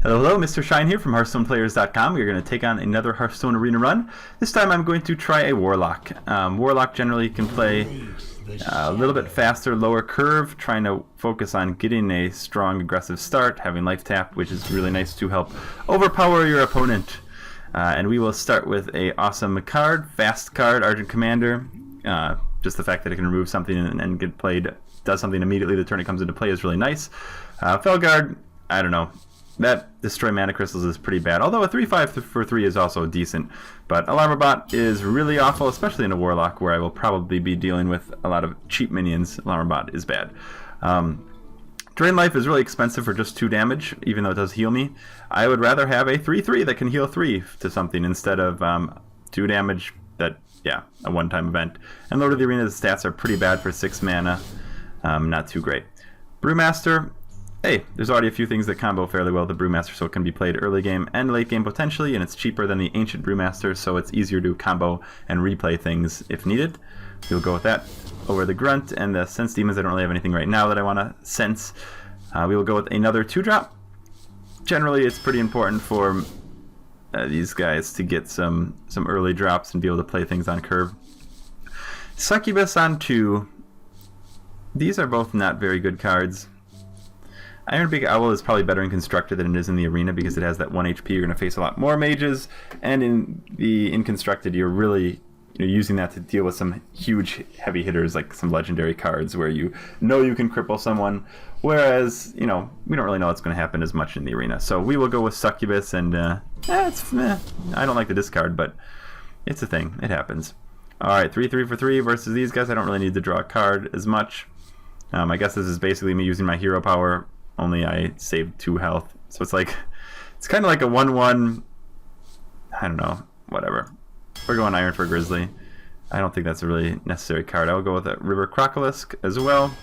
Hello, hello, Mr. Shine here from HearthstonePlayers.com. We're going to take on another Hearthstone Arena run. This time I'm going to try a Warlock. Warlock generally can play a little bit faster, lower curve, trying to focus on getting a strong, aggressive start, having life tap, which is really nice to help overpower your opponent. And we will start with a awesome card, fast card, Argent Commander. Just the fact that it can remove something and get played, does something immediately the turn it comes into play is really nice. Felguard, I don't know. That Destroy Mana Crystals is pretty bad, although a 3/5 for 3 is also decent. But Alarm Bot is really awful, especially in a Warlock, where I will probably be dealing with a lot of cheap minions. Alarm Bot is bad. Drain Life is really expensive for just 2 damage, even though it does heal me. I would rather have a 3/3 that can heal 3 to something instead of 2 damage that, yeah, a one-time event. And Lord of the Arena's stats are pretty bad for 6 mana. Not too great. Brewmaster. Hey, there's already a few things that combo fairly well with the Brewmaster, so it can be played early game and late game potentially, and it's cheaper than the Ancient Brewmaster, so it's easier to combo and replay things if needed. We'll go with that. Over the Grunt and the Sense Demons, I don't really have anything right now that I want to sense. We will go with another 2-drop. Generally, it's pretty important for these guys to get some early drops and be able to play things on curve. Succubus on 2. These are both not very good cards. Iron Big Owl is probably better in Constructed than it is in the Arena because it has that 1 HP. You're going to face a lot more mages, and in Constructed, you're really using that to deal with some huge heavy hitters like some legendary cards where you know you can cripple someone, whereas we don't really know what's going to happen as much in the Arena. So we will go with Succubus, and I don't like the discard, but it's a thing. It happens. Alright, 3/3 for 3 versus these guys. I don't really need to draw a card as much. I guess this is basically me using my hero power, only I saved 2 health. So it's kind of like a 1/1, I don't know, whatever. We're going Iron for Grizzly. I don't think that's a really necessary card. I will go with a River Crocolisk as well.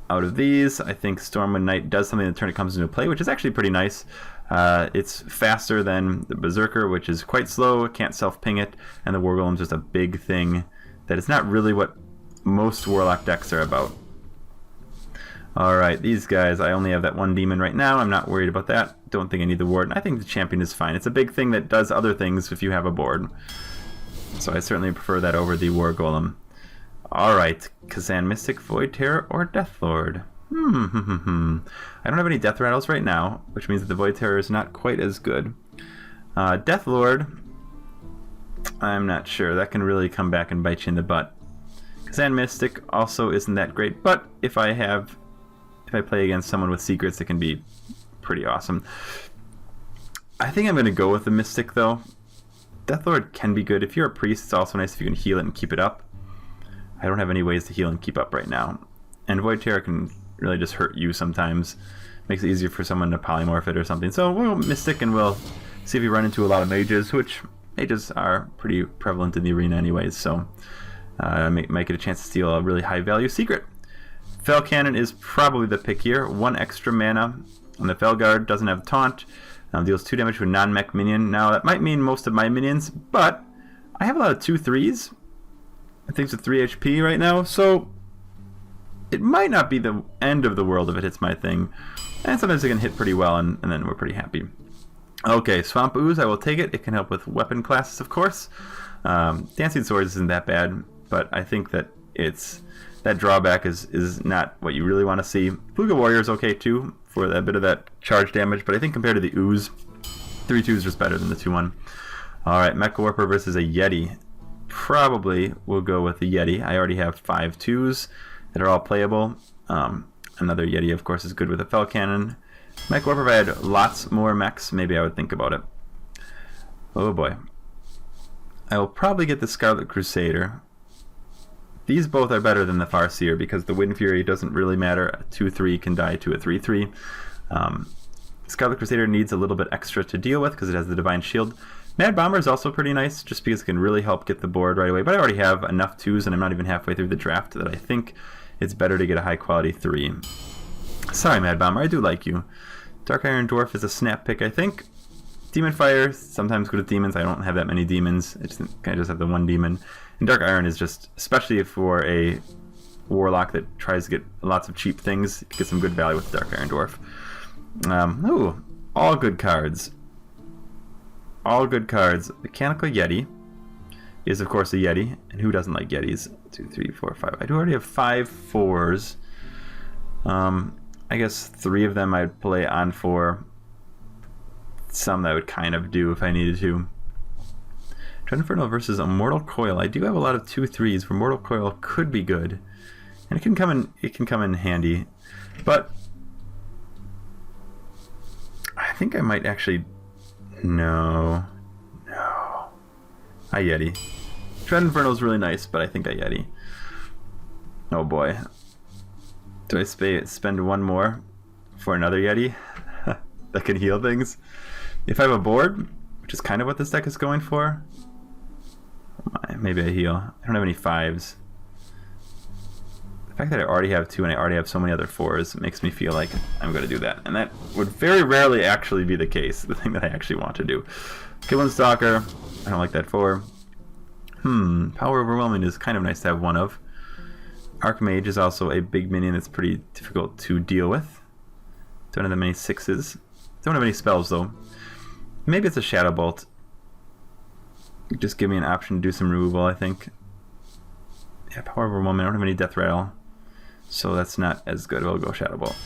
Out of these, I think Stormwind Knight does something the turn it comes into play, which is actually pretty nice. It's faster than the Berserker, which is quite slow, can't self-ping it, and the War Golem's just a big thing that is not really what most Warlock decks are about. Alright, these guys, I only have that 1 demon right now. I'm not worried about that. Don't think I need the Warden. I think the Champion is fine. It's a big thing that does other things if you have a board. So I certainly prefer that over the War Golem. Alright, Kazan Mystic, Void Terror, or Deathlord? I don't have any Death Rattles right now, which means that the Void Terror is not quite as good. Deathlord, I'm not sure. That can really come back and bite you in the butt. Kazan Mystic also isn't that great, but if I play against someone with secrets, it can be pretty awesome. I think I'm going to go with the Mystic, though. Deathlord can be good. If you're a priest, it's also nice if you can heal it and keep it up. I don't have any ways to heal and keep up right now. And Void Terror can really just hurt you sometimes. Makes it easier for someone to polymorph it or something. So we'll Mystic, and we'll see if we run into a lot of mages, which mages are pretty prevalent in the Arena anyways, so might get a chance to steal a really high value secret. Fel Cannon is probably the pick here. 1 extra mana on the Felguard, doesn't have Taunt, deals 2 damage to a non-mech minion. Now that might mean most of my minions, but I have a lot of 2/3s. I think it's a 3 HP right now, so it might not be the end of the world if it hits my thing. And sometimes it can hit pretty well, and then we're pretty happy. Okay, Swamp Ooze, I will take it. It can help with weapon classes, of course. Dancing Swords isn't that bad, but I think that that drawback is not what you really want to see. Fluga Warrior is okay too for a bit of that charge damage, but I think compared to the Ooze, 3/2 is just better than the 2/1. Alright, Mecha Warper versus a Yeti. Probably we'll go with the Yeti. I already have 5 2s that are all playable. Another Yeti, of course, is good with a Fel Cannon. Mech Warper, if I had lots more mechs, maybe I would think about it. Oh boy. I will probably get the Scarlet Crusader. These both are better than the Farseer because the Wind Fury doesn't really matter. A 2/3 can die to a 3/3. Scarlet Crusader needs a little bit extra to deal with because it has the Divine Shield. Mad Bomber is also pretty nice just because it can really help get the board right away. But I already have enough 2s and I'm not even halfway through the draft that I think it's better to get a high quality 3. Sorry, Mad Bomber, I do like you. Dark Iron Dwarf is a snap pick, I think. Demon Fire, sometimes good with demons. I don't have that many demons. I just have the 1 demon. And Dark Iron is just, especially for a Warlock that tries to get lots of cheap things, get some good value with Dark Iron Dwarf. Ooh, all good cards. All good cards. Mechanical Yeti is, of course, a Yeti. And who doesn't like Yetis? 2, 3, 4, 5. I do already have 5 4s. I guess 3 of them I'd play on 4. Some that I would kind of do if I needed to. Dreadinferno versus Immortal Coil. I do have a lot of 2 3s where Mortal Coil could be good. And it can come in handy. But I think I might actually... No. I Yeti. Dreadinferno is really nice, but I think I Yeti. Oh boy. Do I spend 1 more for another Yeti that can heal things? If I have a board, which is kind of what this deck is going for, maybe I heal. I don't have any 5s. The fact that I already have 2 and I already have so many other 4s makes me feel like I'm going to do that. And that would very rarely actually be the case, the thing that I actually want to do. Killing Stalker, I don't like that 4. Power Overwhelming is kind of nice to have 1 of. Archmage is also a big minion that's pretty difficult to deal with. Don't have that many 6s. Don't have any spells though. Maybe it's a Shadow Bolt. Just give me an option to do some removal, I think. Yeah, Power Overwhelming. I don't have any Death Rattle, so that's not as good. We'll go Shadow Bolt.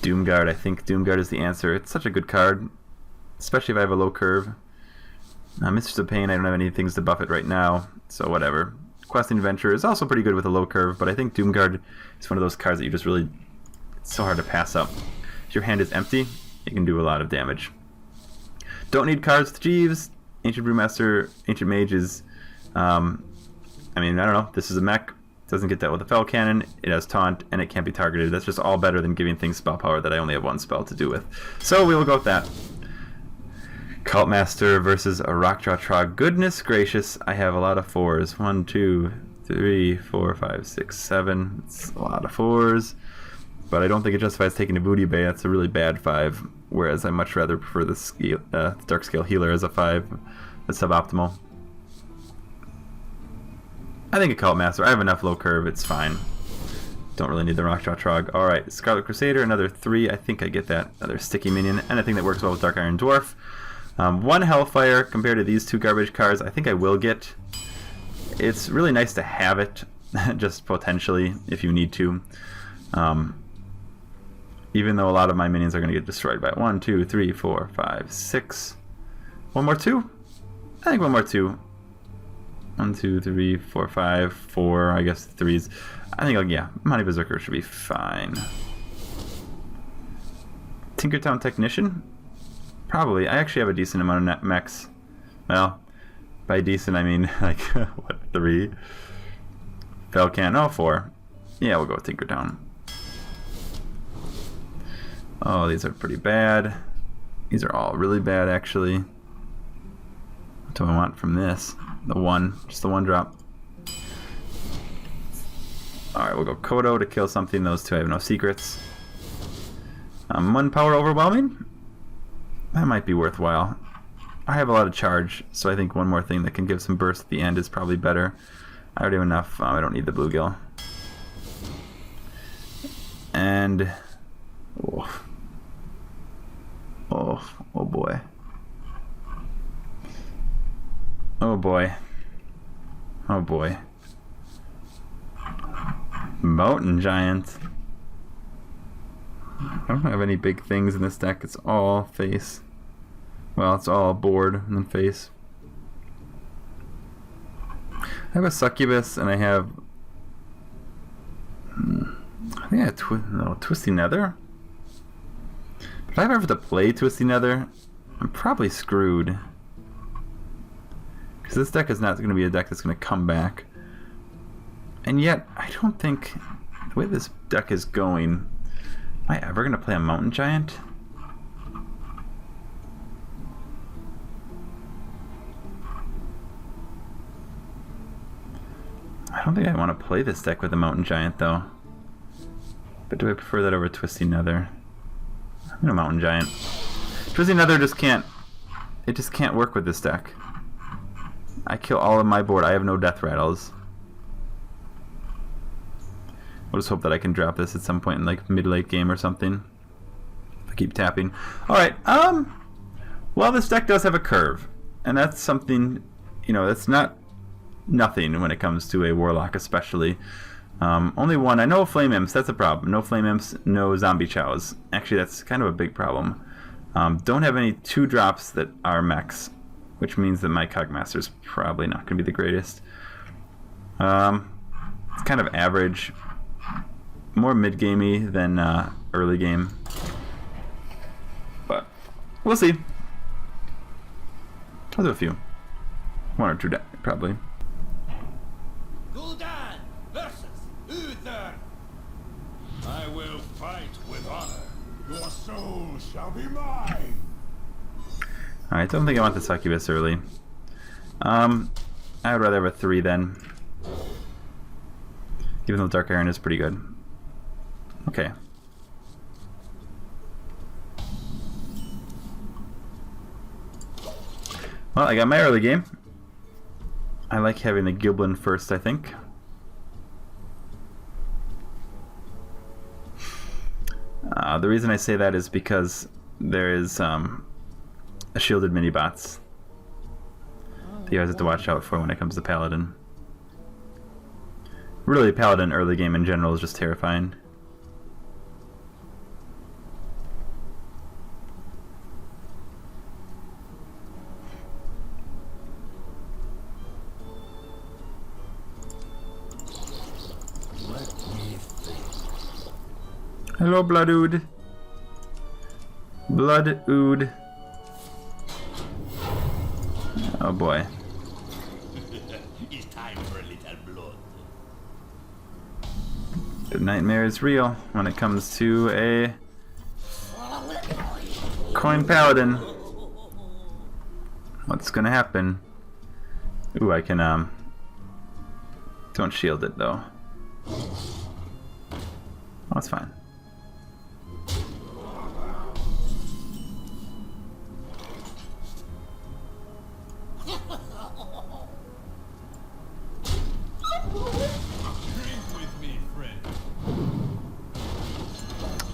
Doomguard. I think Doomguard is the answer. It's such a good card, especially if I have a low curve. Mistress of Pain, I don't have any things to buff it right now, so whatever. Questing Adventure is also pretty good with a low curve, but I think Doomguard is one of those cards that you just really... It's so hard to pass up. If your hand is empty, you can do a lot of damage. Don't need cards with Jeeves. Ancient Brewmaster, Ancient Mages. I mean, I don't know. This is a mech. Doesn't get dealt with a Fel Cannon. It has Taunt, and it can't be targeted. That's just all better than giving things spell power that I only have 1 spell to do with. So we will go with that. Cult Master versus a Rockjaw Trog. Goodness gracious, I have a lot of 4s. 1, 2, 3, 4, 5, 6, 7. It's a lot of 4s. But I don't think it justifies taking a Booty Bay. That's a really bad 5. Whereas I much rather prefer the Dark Scale Healer as a 5. That's suboptimal. I think a Cult Master. I have enough low curve. It's fine. Don't really need the Rockjaw Trog. Alright, Scarlet Crusader, another 3. I think I get that. Another sticky minion. Anything that works well with Dark Iron Dwarf. 1 Hellfire compared to these 2 garbage cards. I think I will get. It's really nice to have it, just potentially, if you need to. Even though a lot of my minions are going to get destroyed by 1, 2, 3, 4, 5, 6. 1 more 2? I think 1 more 2. 1, 2, 3, 4, 5, 4. I guess 3s. I think, yeah, Monty Berserker should be fine. Tinkertown Technician? Probably. I actually have a decent amount of mechs. Well, by decent I mean like what, 3? Felcan, oh 4. Yeah, we'll go with Tinkertown. Oh, these are pretty bad. These are all really bad actually. What do I want from this? The 1, just the 1 drop. Alright, we'll go Kodo to kill something. Those 2 I have no secrets. 1 Power Overwhelming? That might be worthwhile. I have a lot of charge, so I think 1 more thing that can give some burst at the end is probably better. I already have enough. I don't need the Bluegill. And... Oh boy. Oh boy. Oh boy. Mountain Giant. I don't have any big things in this deck. It's all face. Well, it's all board and then face. I have a Succubus and I have... I think I have Twisty Nether. But if I ever have to play Twisty Nether, I'm probably screwed. Because this deck is not going to be a deck that's going to come back. And yet, I don't think... The way this deck is going... Am I ever going to play a Mountain Giant? I don't think I want to play this deck with a Mountain Giant, though. But do I prefer that over Twisty Nether? I'm going to Mountain Giant. Twisty Nether just can't... It just can't work with this deck. I kill all of my board. I have no Death Rattles. We'll just hope that I can drop this at some point in like mid-late game or something. If I keep tapping. Alright, well, this deck does have a curve. And that's something, you know, that's not nothing when it comes to a Warlock especially. Only one. I know Flame Imps, that's a problem. No Flame Imps, no Zombie Chows. Actually, that's kind of a big problem. Don't have any 2-drops that are mechs, which means that my Cogmaster's probably not going to be the greatest. It's kind of average. More mid-gamey than early game. But we'll see. I'll do a few. 1 or 2 probably. Gul'Dan versus Uther. I will fight with honor. Your soul shall be mine. Alright, don't think I want the Succubus early. I would rather have a 3 then. Even though Dark Iron is pretty good. Okay. Well, I got my early game. I like having the Gul'Dan first, I think. The reason I say that is because there is a shielded mini-bots that you guys have to watch out for when it comes to Paladin. Really, Paladin early game in general is just terrifying. Hello, Bloodood. Bloodood. Oh boy. It's time for a little blood. The nightmare is real when it comes to a coin paladin. What's gonna happen? Ooh, I can don't shield it though. Oh, that's fine.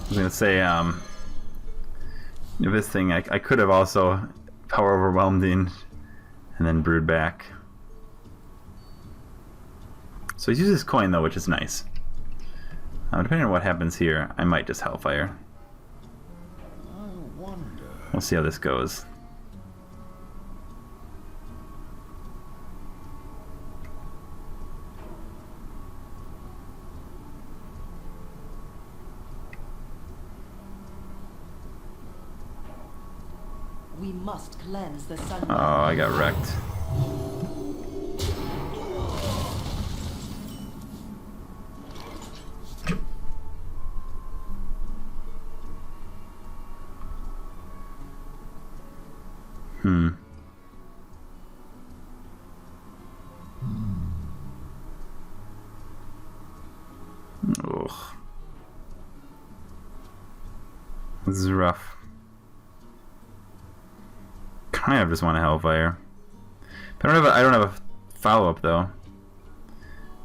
I was gonna say, this thing I could have also power overwhelmed and then brewed back. So he uses coin though, which is nice. Depending on what happens here, I might just Hellfire. We'll see how this goes. We must cleanse the sun. Oh, I got wrecked. Ugh. This is rough. Kind of just want a Hellfire. But I don't have a follow-up though.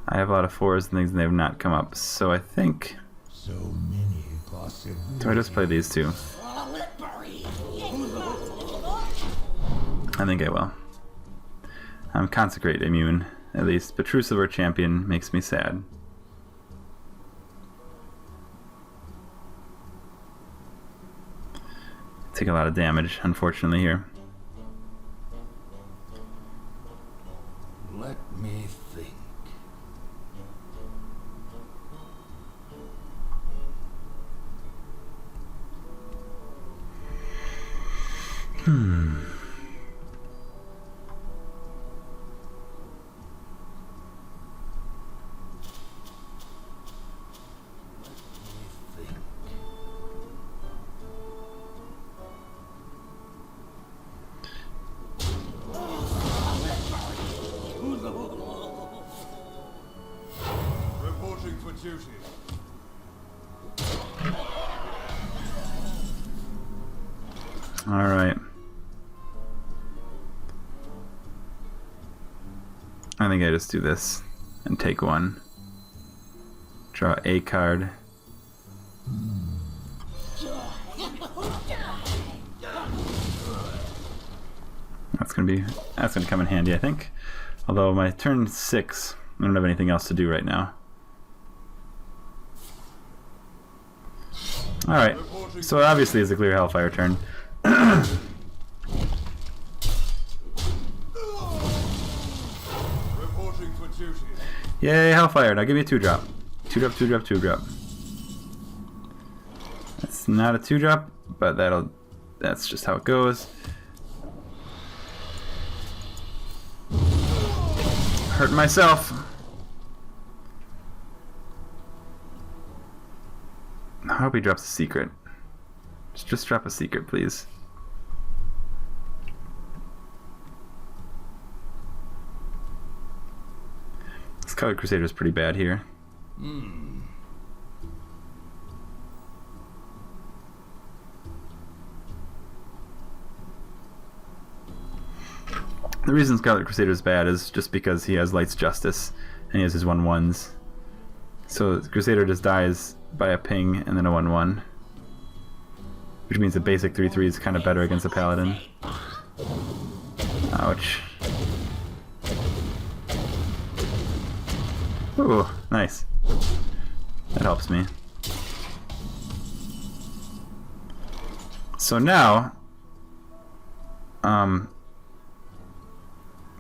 I have a lot of 4s and things and they have not come up. So I think... So many possibilities. Do I just play these two? I think I will. I'm Consecrate immune, at least. But True Silver Champion makes me sad. Take a lot of damage, unfortunately, here. Let me think. Reporting for duty. All right. I think I just do this and take one. Draw a card. That's gonna come in handy, I think. Although my turn 6, I don't have anything else to do right now. Alright, so obviously it's a clear Hellfire turn. Yay, Hellfire! Now give me a 2-drop. 2-drop, 2-drop, 2-drop. That's not a 2-drop, but that's just how it goes. Hurting myself. I hope he drops a secret. Just drop a secret, please. This Colored Crusader is pretty bad here. The reason Scarlet Crusader is bad is just because he has Light's Justice and he has his 1/1s. So Crusader just dies by a ping and then a 1/1. Which means the basic 3/3 is kind of better against a Paladin. Ouch. Ooh, nice. That helps me. So now,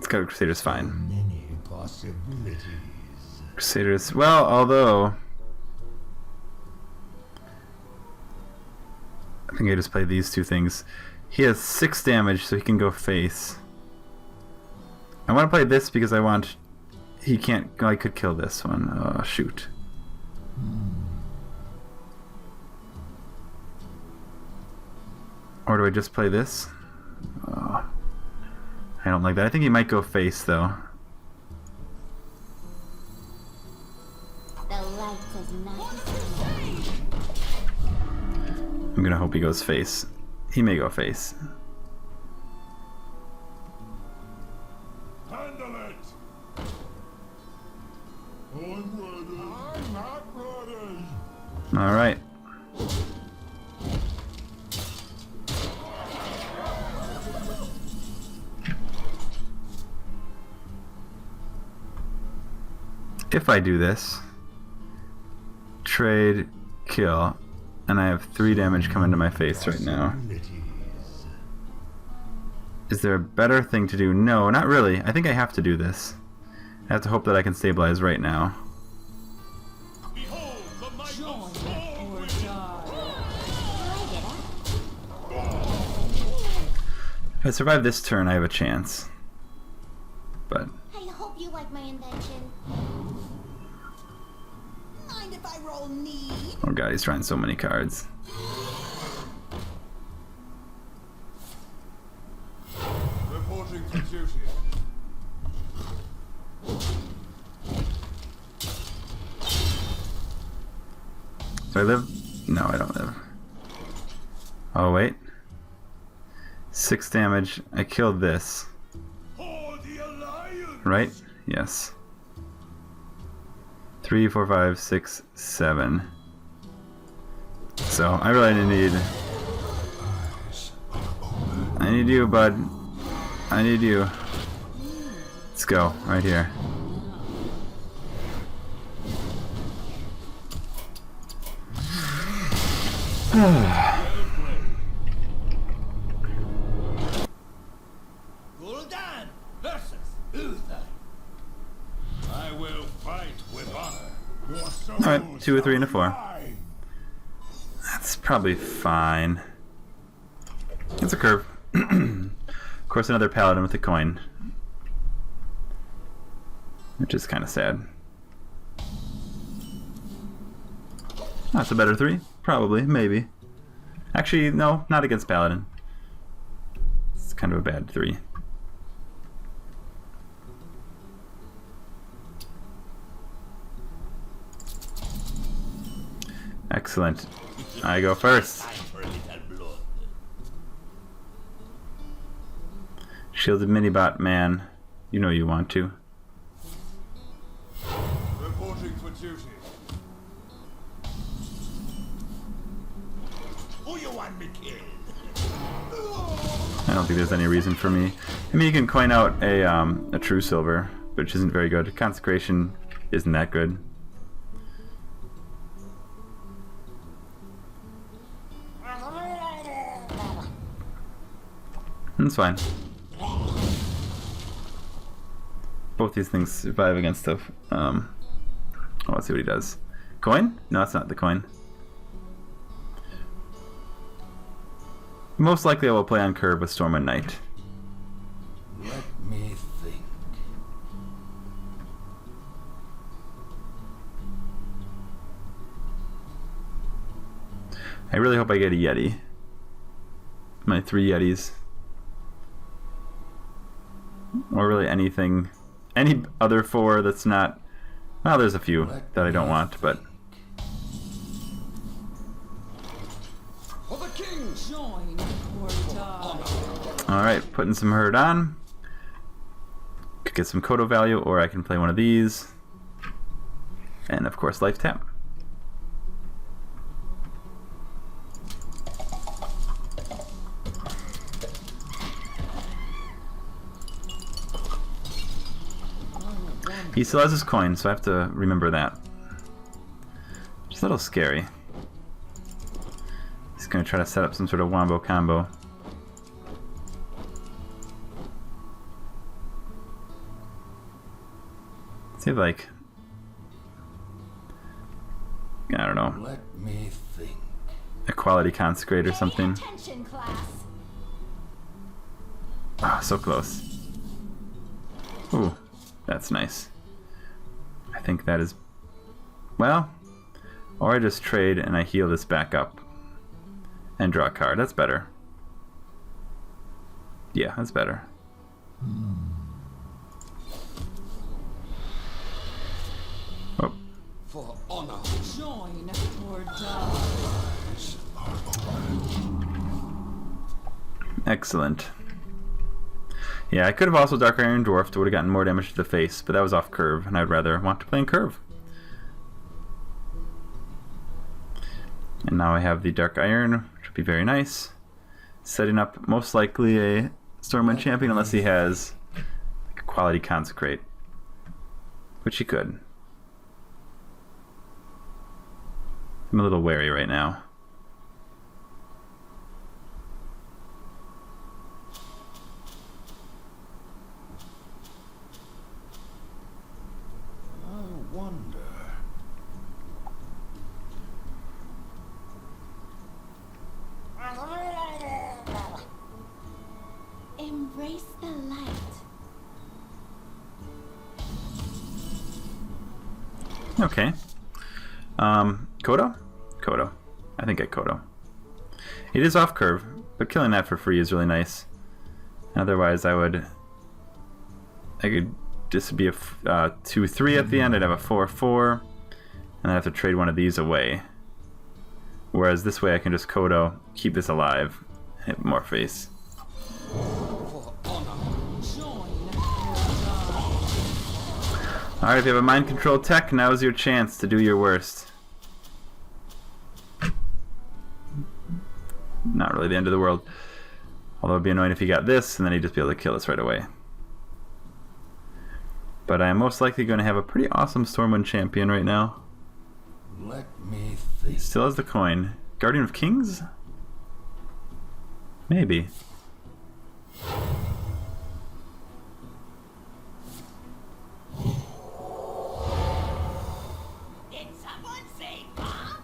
Scarlet Crusader's fine. Many possibilities. Crusader's, well, although I think I just play these two things. He has 6 damage, so he can go face. I want to play this because I want. He can't. I could kill this one. Oh, shoot. Or do I just play this? Oh, I don't like that. I think he might go face, though. The light does not. I'm gonna hope he goes face. He may go face. Handle it! I'm ready. I'm not ready. Alright. If I do this, trade, kill, and I have 3 damage coming to my face right now. Is there a better thing to do? No, not really. I think I have to do this. I have to hope that I can stabilize right now. Behold the might Join of the Saul poor with child. If I survive this turn, I have a chance. But I hope you like my invention. Mind if I roll need? oh god, he's trying so many cards. reporting for duty. Do I live? No, I don't live. Oh wait. 6 damage. I killed this. For the alliance. Right? Yes. 3, 4, 5, 6, 7. So I really need. I need you, bud. I need you. Let's go right here. Gul'Dan versus Gul'Dan. I will fight with honor. Your soul Alright, 2, a 3, and a 4. shall die. That's probably fine. It's a curve. Of course, another paladin with a coin, which is kind of sad. That's a better 3, probably, maybe. Actually, no, not against paladin. It's kind of a bad 3. Excellent. I go first. Time for a little blood. Shielded Minibot man, you know you want to. Reporting for duty. want me killed? I don't think there's any reason for me. I mean, you can coin out a true silver, which isn't very good. Consecration isn't that good. That's fine. Both these things survive against stuff. Oh, let's see what he does. Coin? No, it's not the coin. Most likely I will play on curve with Storm and Knight. Let me think. I really hope I get a Yeti. My 3 Yetis. Or really anything. Any other 4 that's not... Well, there's a few that I don't want, but... For the king! Join or die. Alright, putting some herd on. Could get some Kodo value, or I can play one of these. And of course, life tap. He still has his coin, so I have to remember that. It's a little scary. He's going to try to set up some sort of wombo combo. See if, like... I don't know. Let me think. A quality consecrate or something. Pay attention, class. Ah, so close. Ooh, that's nice. I think that is... Well, or I just trade and I heal this back up. And draw a card. That's better. Yeah, that's better. Oh. For honor. Join or die. Excellent. Yeah, I could have also Dark Iron Dwarfed, would have gotten more damage to the face, but that was off curve, and I'd rather want to play in curve. And now I have the Dark Iron, which would be very nice. Setting up most likely a Stormwind champion, unless he has like a quality Consecrate, which he could. I'm a little wary right now. I wonder. Embrace the light. Okay. Kodo? Kodo. I think I Kodo. It is off curve, but killing that for free is really nice. Otherwise, I could just be a 2-3 at the end. I'd have a 4-4, and I'd have to trade one of these away. Whereas this way, I can just Kodo, keep this alive, hit more face. For honor. Join or die. Alright, if you have a mind control tech, now's your chance to do your worst. Not really the end of the world. Although it'd be annoying if he got this, and then he'd just be able to kill us right away. But I am most likely going to have a pretty awesome Stormwind champion right now. Let me think. Still has the coin. Guardian of Kings? Maybe. Did someone say bomb?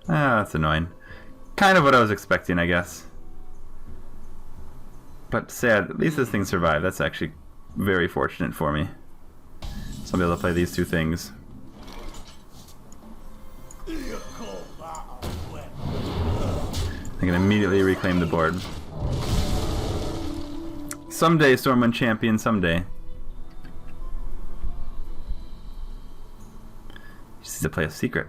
That's annoying. Kind of what I was expecting, I guess. But sad, at least this thing survived. That's actually very fortunate for me. So I'll be able to play these two things. I can immediately reclaim the board. Someday, Stormwind champion, someday. Just needs to play a secret.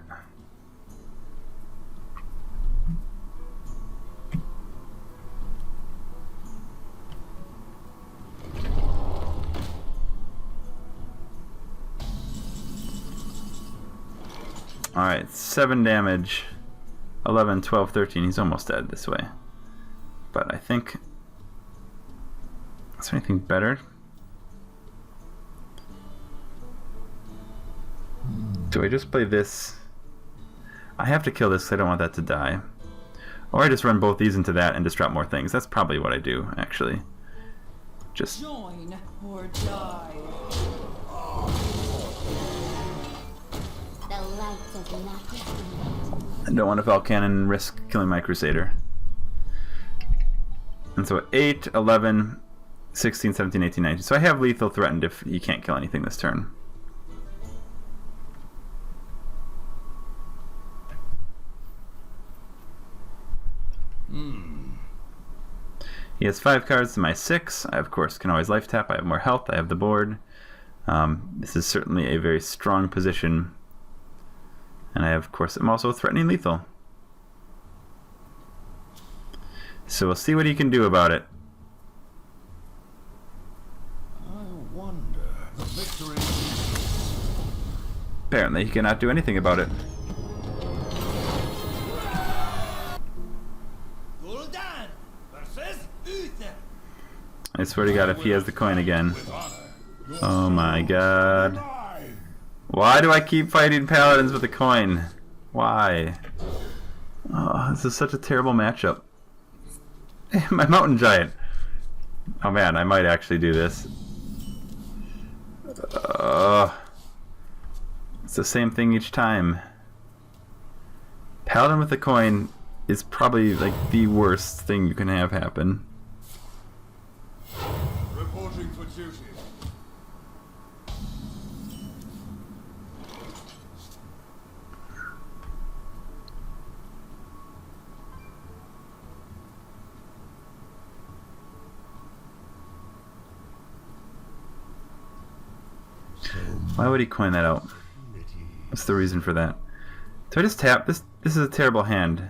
Alright, 7 damage. 11, 12, 13. He's almost dead this way. But I think... Is there anything better? Do I just play this? I have to kill this because I don't want that to die. Or I just run both these into that and just drop more things. That's probably what I do, actually. Just... Join or die. The light does not discriminate. I don't want to Valcannon and risk killing my Crusader. And so 8, 11, 16, 17, 18, 19. So I have lethal threatened if he can't kill anything this turn. He has 5 cards to my 6. I, of course, can always life tap. I have more health. I have the board. This is certainly a very strong position. And I, of course, am also threatening lethal. So we'll see what he can do about it. I wonder. The victory. Apparently, he cannot do anything about it. Gul'Dan versus Uther. I swear to God, if he has the coin again. With honor. Oh my God. Die. Why do I keep fighting paladins with a coin? Why? Oh, this is such a terrible matchup. My mountain giant. Oh man, I might actually do this. It's the same thing each time. Paladin with a coin is probably like the worst thing you can have happen. Reporting for duty. Why would he coin that out? What's the reason for that? Do I just tap? This is a terrible hand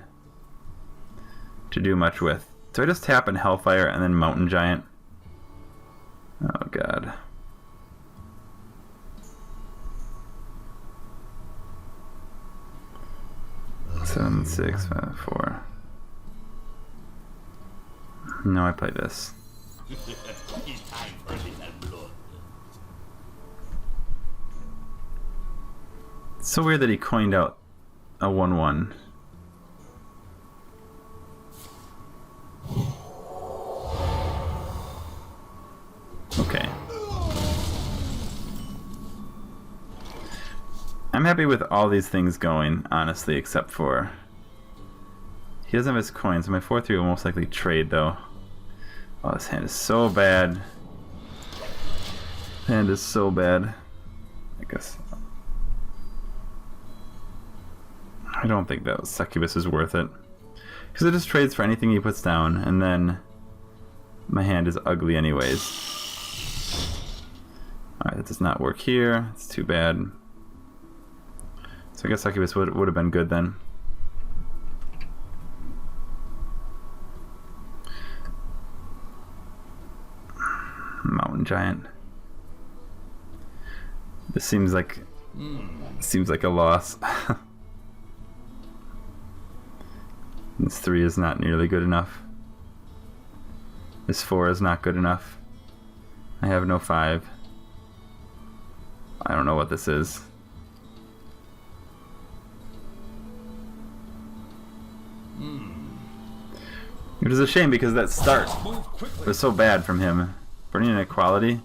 to do much with. Do I just tap in Hellfire and then Mountain Giant? Oh God. Seven, 6, 5, 4. No, I play this. It's time for a little blood. It's so weird that he coined out a 1/1. Okay. I'm happy with all these things going, honestly, except for... He doesn't have his coins, so my 4-3 will most likely trade, though. Oh, this hand is so bad. This hand is so bad. I guess... I don't think that Succubus is worth it. Because it just trades for anything he puts down, and then my hand is ugly anyways. Alright, that does not work here. It's too bad. So I guess Succubus would have been good then. Mountain Giant. This seems like a loss. This 3 is not nearly good enough. This 4 is not good enough. I have no 5. I don't know what this is. It is a shame because that start was so bad from him. Burning Inequality,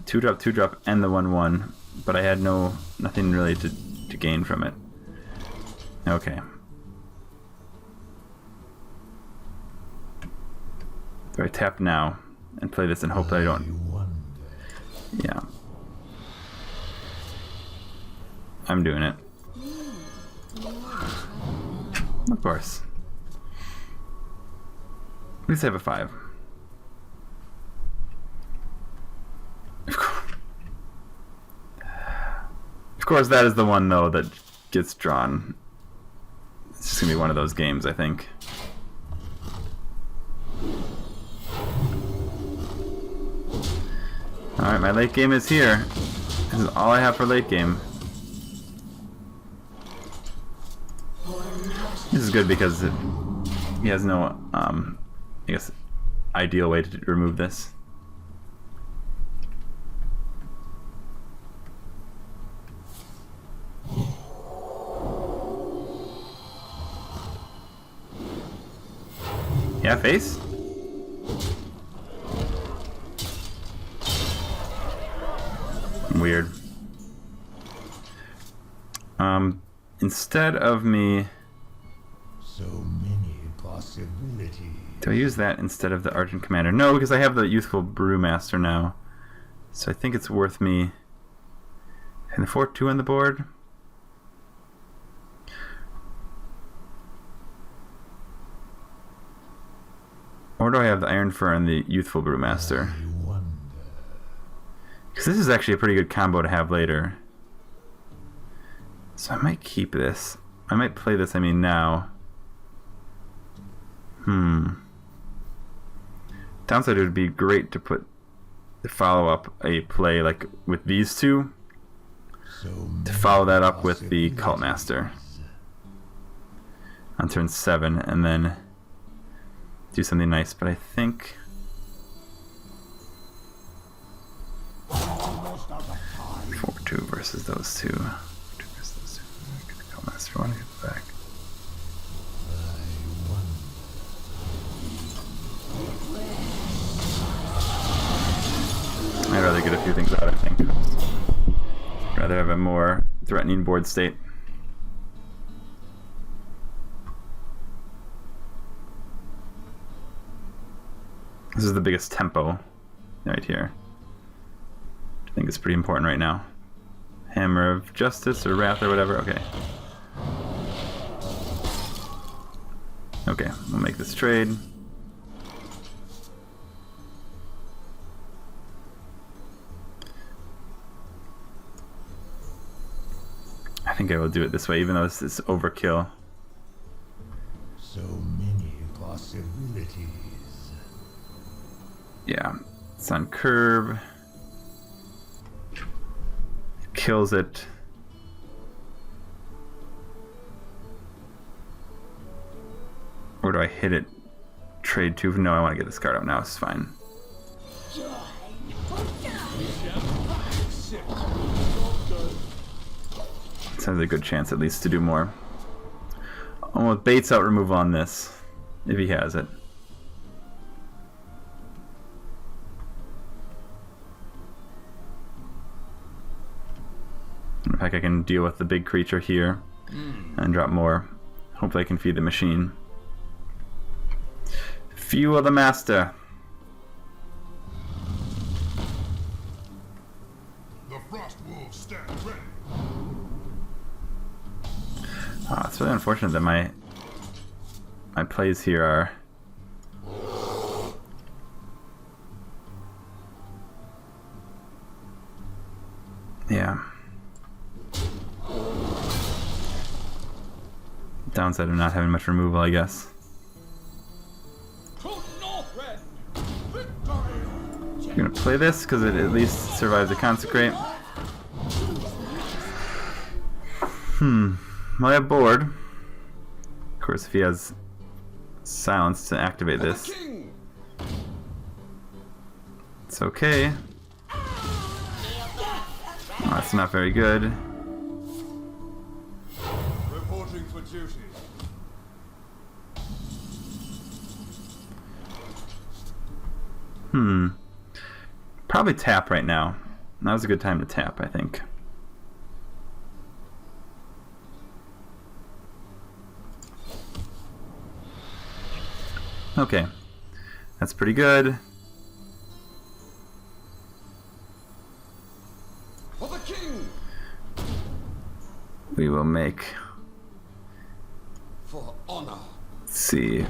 2-drop, 2-drop, and the 1/1, but I had nothing really to gain from it. Okay. Do I tap now and play this and hope that I don't? Yeah. I'm doing it. Of course. At least I have a 5. Of course, that is the one, though, that gets drawn. It's just going to be one of those games, I think. Alright, my late game is here. This is all I have for late game. is good because he has no, I guess, ideal way to remove this. Yeah, face? Weird. Instead of me... So many possibilities. Do I use that instead of the Argent Commander? No, because I have the Youthful Brewmaster now. So I think it's worth me... And the 4-2 on the board? Or do I have the Iron Fur and the Youthful Brewmaster? Because this is actually a pretty good combo to have later. So I might keep this. I might play this, I mean, now. Downside, it would be great to follow up a play like with these two. To follow that up with the Cult Master on turn 7 and then do something nice, but I think 4-2 versus those two. 4-2 versus those two. Get the Cult Master. I want to get it back. I'd rather get a few things out, I think. I'd rather have a more threatening board state. This is the biggest tempo right here. I think it's pretty important right now. Hammer of Justice or Wrath or whatever. Okay. Okay, we'll make this trade. I think I will do it this way, even though this is overkill. So many possibilities. Yeah, it's on curve. Kills it. Or do I hit it? Trade 2? No, I want to get this card out now. It's fine. Sounds like a good chance at least to do more. Oh, with Bates out removal on this, if he has it. In fact, I can deal with the big creature here and drop more. Hopefully I can feed the machine. Fuel the Master. The Frost Wolves stand ready. It's really unfortunate that my plays here are yeah. Downside of not having much removal, I guess. I'm gonna play this because it at least survives the Consecrate. Well, I have board. Of course, if he has silence to activate this, it's okay. Oh, that's not very good. Reporting for duty. Probably tap right now. Now's a good time to tap, I think. Okay, that's pretty good. For the king. We will make. For honor. Let's see.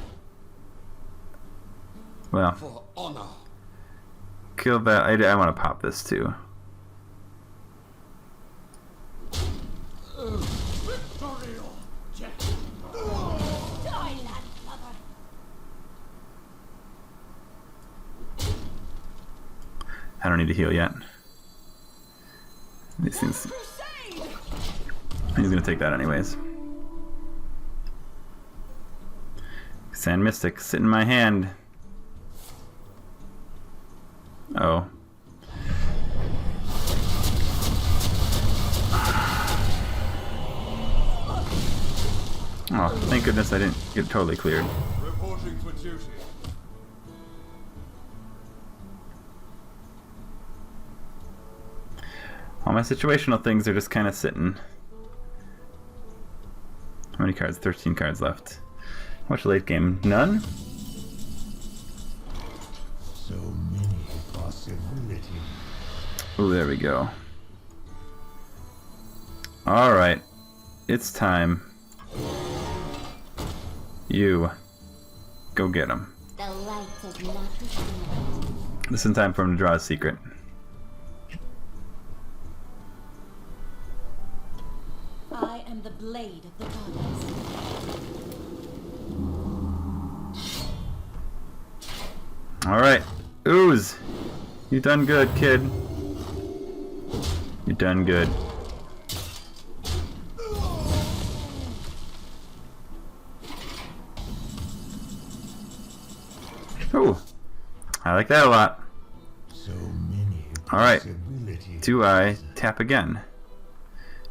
Well, For honor. kill that. I want to pop this too. I don't need to heal yet. These things. He's gonna take that anyways. Sand Mystic, sit in my hand. Oh. Oh, thank goodness I didn't get totally cleared. Reporting for duty. All my situational things are just kind of sitting. How many cards? 13 cards left. How much late game? None? So many possibilities. Ooh, there we go. Alright. It's time. You. Go get him. The light does not discriminate. This is time for him to draw a secret. I am the blade of the goddess. Alright. Ooze. You done good, kid. You done good. Ooh. I like that a lot. So many Alright. possibilities. Do I tap again?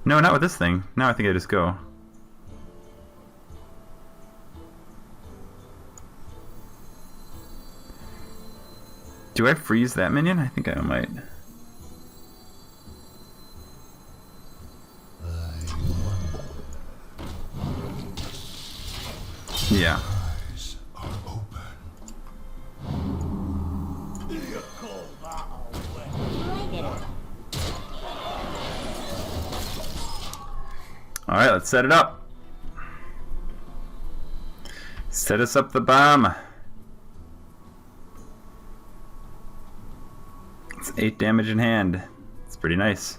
No, not with this thing. Now I think I just go. Do I freeze that minion? I think I might. Yeah. Eyes are open. You call that a weapon? I did it. Alright, let's set it up. Set us up the bomb. It's 8 damage in hand. It's pretty nice.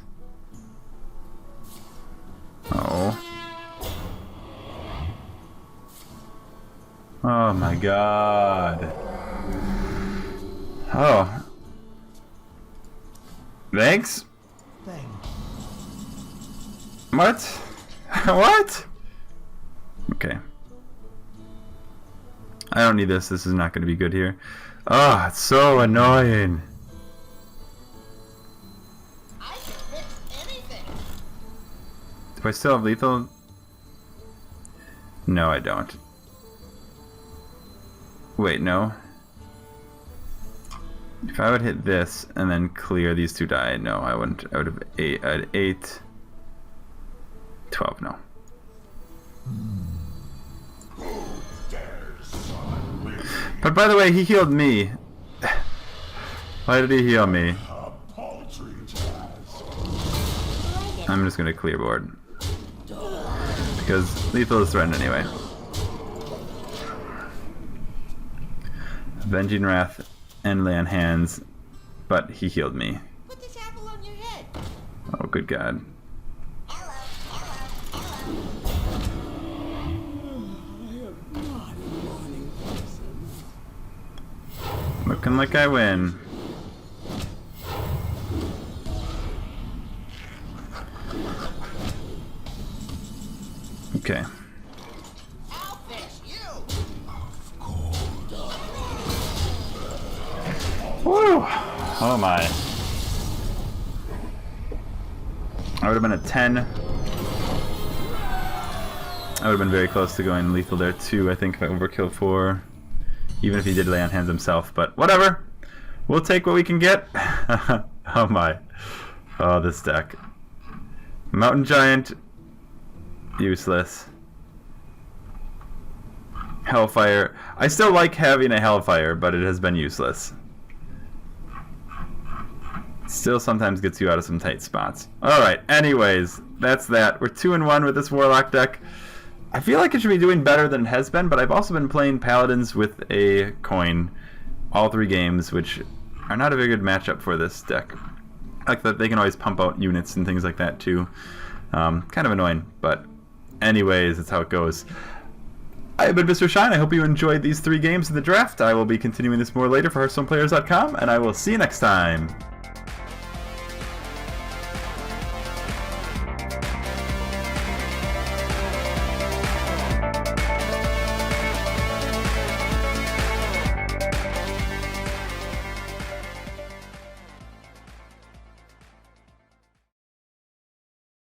Oh. Oh my god. Oh. Thanks? What? What? Okay. I don't need this. This is not going to be good here. Oh, it's so annoying. I can fix anything. Do I still have lethal? No, I don't. Wait, no. If I would hit this and then clear these two die, no, I wouldn't. I would have 8. 12, no. But by the way, he healed me. Why did he heal me? A paltry task. I'm just gonna clear board. Because lethal is threatened anyway. Avenging Wrath and lay on hands, but he healed me. Put this apple on your head. Oh, good God. Looking like I win. Okay. I'll fix you. Of course. Woo! Oh my. I would have been a 10. I would have been very close to going lethal there too, I think, if I overkill 4. Even if he did lay on hands himself, but whatever. We'll take what we can get. Oh my. Oh, this deck. Mountain Giant. Useless. Hellfire. I still like having a Hellfire, but it has been useless. Still sometimes gets you out of some tight spots. Alright, anyways, that's that. We're 2-1 with this Warlock deck. I feel like it should be doing better than it has been, but I've also been playing Paladins with a coin all 3 games, which are not a very good matchup for this deck. Like that they can always pump out units and things like that too. Kind of annoying, but anyways, that's how it goes. I've been Mr. Shine. I hope you enjoyed these 3 games in the draft. I will be continuing this more later for HearthstonePlayers.com, and I will see you next time.